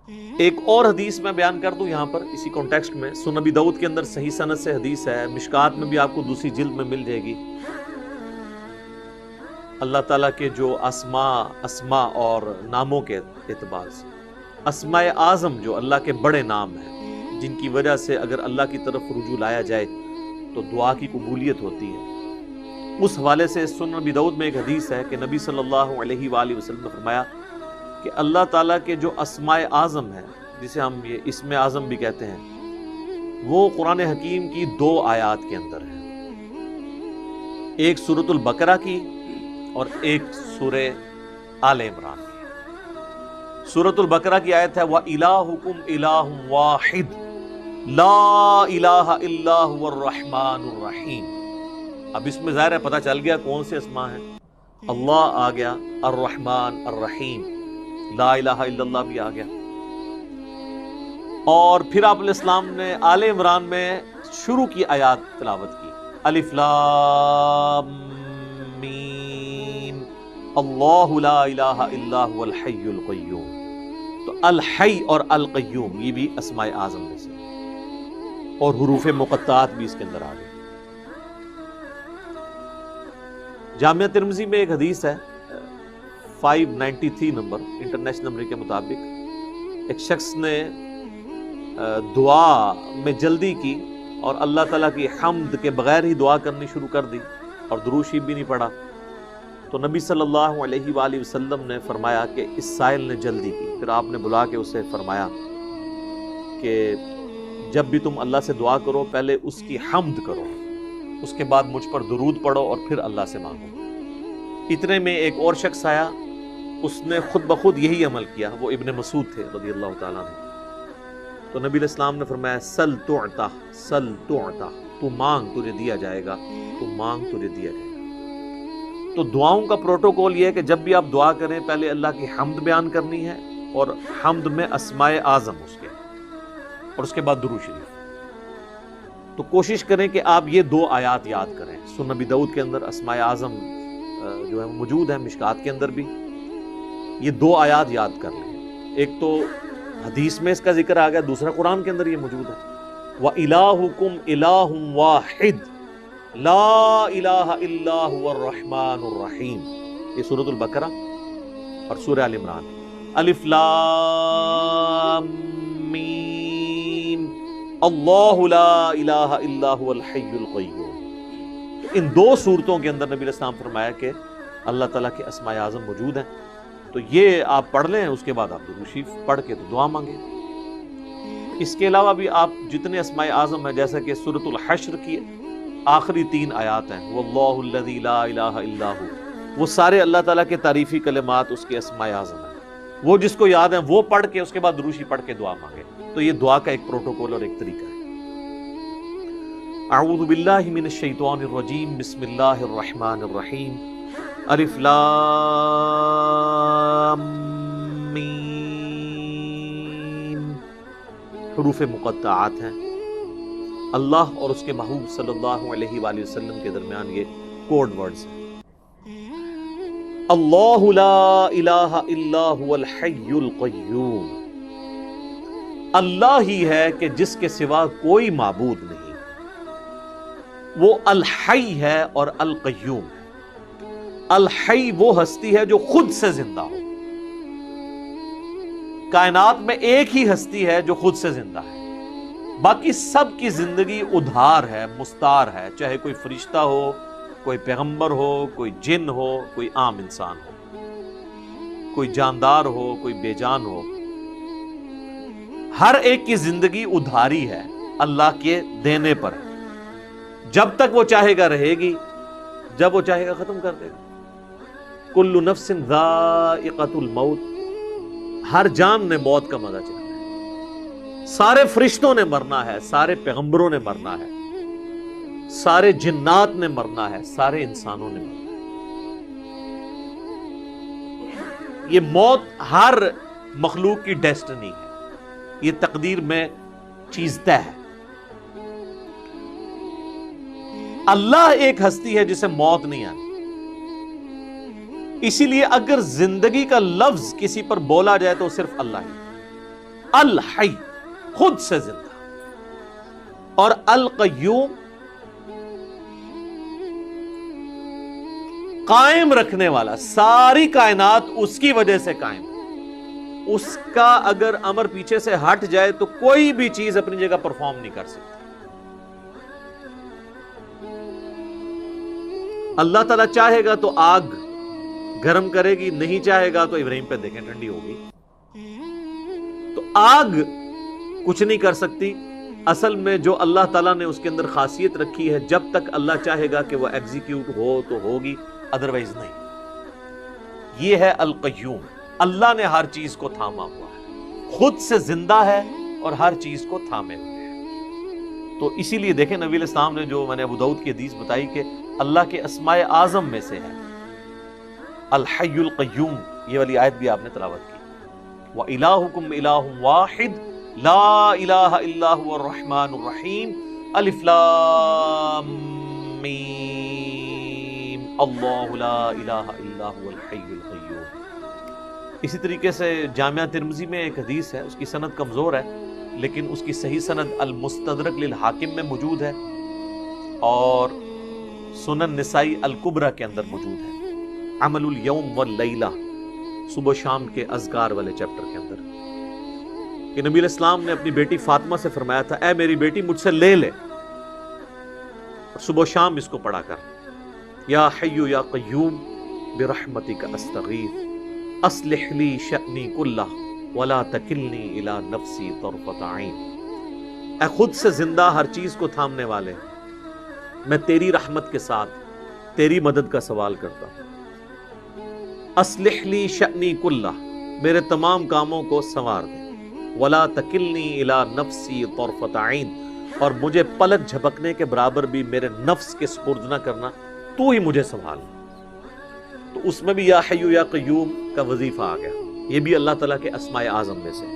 ایک اور حدیث میں بیان کر دوں یہاں پر اسی کانٹیکسٹ میں، سنن نبی داؤد کے اندر صحیح سند سے حدیث ہے، مشکات میں بھی آپ کو دوسری جلد میں مل جائے گی۔ اللہ تعالیٰ کے جو اسماء اور ناموں کے اعتبار سے اسماء اعظم جو اللہ کے بڑے نام ہیں، جن کی وجہ سے اگر اللہ کی طرف رجوع لایا جائے تو دعا کی قبولیت ہوتی ہے، اس حوالے سے سنن نبی داؤد میں ایک حدیث ہے کہ نبی صلی اللہ علیہ وآلہ وسلم نے فرمایا کہ اللہ تعالیٰ کے جو اسماء اعظم ہیں، جسے ہم یہ اسم اعظم بھی کہتے ہیں، وہ قرآن حکیم کی 2 آیات کے اندر ہیں، ایک سورۃ البقرہ کی اور ایک سورہ آل عمران کی۔ سورۃ البقرہ کی آیت ہے وَإِلَٰهُكُمْ إِلَٰهٌ وَاحِدٌ لَا إِلَٰهَ إِلَّا هُوَ الرَّحْمَٰنُ الرَّحِيمُ۔ اب اس میں ظاہر ہے پتہ چل گیا کون سے اسماء ہیں، اللہ آ گیا، الرحمن الرحیم، لا الہ الا اللہ بھی آ گیا۔ اور پھر آپ علیہ السلام نے آل عمران میں شروع کی آیات تلاوت کی، الف لام میم اللہ لا الہ الا هو الحی القیوم۔ تو الحی اور القیوم یہ بھی اسماء اعظم میں سے، اور حروف مقطعات بھی اس کے اندر آ گئے۔ جامعہ ترمذی میں ایک حدیث ہے 593 نمبر انٹرنیشنل نمبر کے مطابق، ایک شخص نے دعا میں جلدی کی اور اللہ تعالیٰ کی حمد کے بغیر ہی دعا کرنی شروع کر دی اور درود شریف بھی نہیں پڑھا، تو نبی صلی اللہ علیہ وآلہ وسلم نے فرمایا کہ اس سائل نے جلدی کی۔ پھر آپ نے بلا کے اسے فرمایا کہ جب بھی تم اللہ سے دعا کرو پہلے اس کی حمد کرو، اس کے بعد مجھ پر درود پڑھو اور پھر اللہ سے مانگو۔ اتنے میں ایک اور شخص آیا، اس نے خود بخود یہی عمل کیا، وہ ابن مسعود تھے رضی اللہ تعالیٰ عنہ۔ تو نبی علیہ السلام نے فرمایا سل تعطا، سل تعطا، تو مانگ تجھے دیا جائے گا، تو مانگ تجھے دیا جائے گا۔ تو دعاؤں کا پروٹوکول یہ ہے کہ جب بھی آپ دعا کریں پہلے اللہ کی حمد بیان کرنی ہے، اور حمد میں اسماء اعظم اس کے، اور اس کے بعد درود شریف۔ تو کوشش کریں کہ آپ یہ 2 آیات یاد کریں۔ سنن نبی داؤد کے اندر اسماء اعظم جو ہے موجود ہے، مشکات کے اندر بھی یہ 2 آیات یاد کر لیں۔ ایک تو حدیث میں اس کا ذکر آ گیا، دوسرا قرآن کے اندر یہ موجود ہے وَإِلَٰهُكُمْ إِلَٰهٌ وَاحِدٌ لا الہ الا هو الرحمن الرحیم، یہ سورۃ البقرہ اور سورہ آل عمران۔ الف لام میم اللہ لا الہ الا هو الحی القیوم۔ ان 2 صورتوں کے اندر نبی علیہ السلام فرمایا کہ اللہ تعالیٰ کے اسماء اعظم موجود ہیں، تو یہ آپ پڑھ لیں، اس کے بعد آپ درود شریف پڑھ کے تو دعا مانگیں۔ اس کے علاوہ بھی آپ جتنے اسماء اعظم ہیں، جیسا کہ سورۃ الحشر کی آخری 3 آیات ہیں واللہ الذی لا الہ الا ہو، وہ سارے اللہ تعالیٰ کے تعریفی کلمات اس کے اسماء اعظم ہیں، وہ جس کو یاد ہیں وہ پڑھ کے اس کے بعد درود شریف پڑھ کے دعا مانگے۔ تو یہ دعا کا ایک پروٹوکول اور ایک طریقہ ہے۔ اعوذ باللہ من الشیطان الرجیم، بسم اللہ الرحمن الرحیم، الف لام میم، حروف مقطعات ہیں۔ اللہ اور اس کے محبوب صلی اللہ علیہ وآلہ وسلم کے درمیان یہ کوڈ ورڈز ہیں۔ اللہ لا الہ الا هو الحی القیوم، اللہ ہی ہے کہ جس کے سوا کوئی معبود نہیں، وہ الحی ہے اور القیوم ہے۔ الحی وہ ہستی ہے جو خود سے زندہ ہو، کائنات میں ایک ہی ہستی ہے جو خود سے زندہ ہے، باقی سب کی زندگی ادھار ہے، مستار ہے، چاہے کوئی فرشتہ ہو، کوئی پیغمبر ہو، کوئی جن ہو، کوئی عام انسان ہو، کوئی جاندار ہو، کوئی بے جان ہو، ہر ایک کی زندگی ادھاری ہے، اللہ کے دینے پر، جب تک وہ چاہے گا رہے گی، جب وہ چاہے گا ختم کر دے گا۔ کل نفس ذائقۃ الموت، ہر جان نے موت کا مزہ چکھنا ہے، سارے فرشتوں نے مرنا ہے، سارے پیغمبروں نے مرنا ہے، سارے جنات نے مرنا ہے، سارے انسانوں نے مرنا ہے۔ یہ موت ہر مخلوق کی ڈیسٹنی ہے، یہ تقدیر میں چیز طے ہے۔ اللہ ایک ہستی ہے جسے موت نہیں آتی، اسی لیے اگر زندگی کا لفظ کسی پر بولا جائے تو صرف اللہ ہی، الحی خود سے زندہ، اور القیوم قائم رکھنے والا، ساری کائنات اس کی وجہ سے قائم، اس کا اگر امر پیچھے سے ہٹ جائے تو کوئی بھی چیز اپنی جگہ پرفارم نہیں کر سکتی۔ اللہ تعالیٰ چاہے گا تو آگ گرم کرے گی، نہیں چاہے گا تو ابراہیم پہ دیکھیں ٹھنڈی ہوگی۔ تو آگ کچھ نہیں کر سکتی، اصل میں جو اللہ تعالیٰ نے اس کے اندر خاصیت رکھی ہے، جب تک اللہ چاہے گا کہ وہ ایگزیکیوٹ ہو تو ہوگی، ادروائز نہیں۔ یہ ہے القیوم، اللہ نے ہر چیز کو تھاما ہوا ہے، خود سے زندہ ہے اور ہر چیز کو تھامے ہوئے ہے۔ تو اسی لیے دیکھیں نبی علیہ السلام نے جو میں نے ابو داؤد کی حدیث بتائی کہ اللہ کے اسماء اعظم میں سے ہے الحی القیوم، یہ والی آیت بھی آپ نے تلاوت کی، وَإِلَٰهُكُمْ إِلَٰهٌ وَاحِدٌ لَا إِلَٰهَ إِلَّا هُوَ الرَّحْمَٰنُ الرَّحِيمُ الف لام میم اللہ لا الہ الا هو الحی القیوم۔ اسی طریقے سے جامعہ ترمذی میں ایک حدیث ہے، اس کی سند کمزور ہے لیکن اس کی صحیح سند المستدرک للحاکم میں موجود ہے، اور سنن نسائی الکبریٰ کے اندر موجود ہے، عمل الیوم واللیلہ، صبح و شام کے اذکار والے چیپٹر کے اندر، کہ نبی علیہ السلام نے اپنی بیٹی فاطمہ سے فرمایا تھا، اے میری بیٹی مجھ سے لے لے، اور صبح و شام اس کو پڑھا کر، یا حی یا قیوم برحمتک استغیث اصلح لی شأنی کلہ ولا تکلنی الی نفسی طرفۃ عین۔ اے خود سے زندہ ہر چیز کو تھامنے والے، میں تیری رحمت کے ساتھ تیری مدد کا سوال کرتا ہوں۔ اصلح لی شأنی کلہ، میرے تمام کاموں کو سنوار دے، ولا تکلنی الی نفسی طرفۃ عین، اور مجھے پلک جھپکنے کے برابر بھی میرے نفس کے سپرد نہ کرنا، تو ہی مجھے سنبھال۔ تو اس میں بھی یا حی یا قیوم کا وظیفہ آ گیا، یہ بھی اللہ تعالیٰ کے اسماء اعظم میں سے۔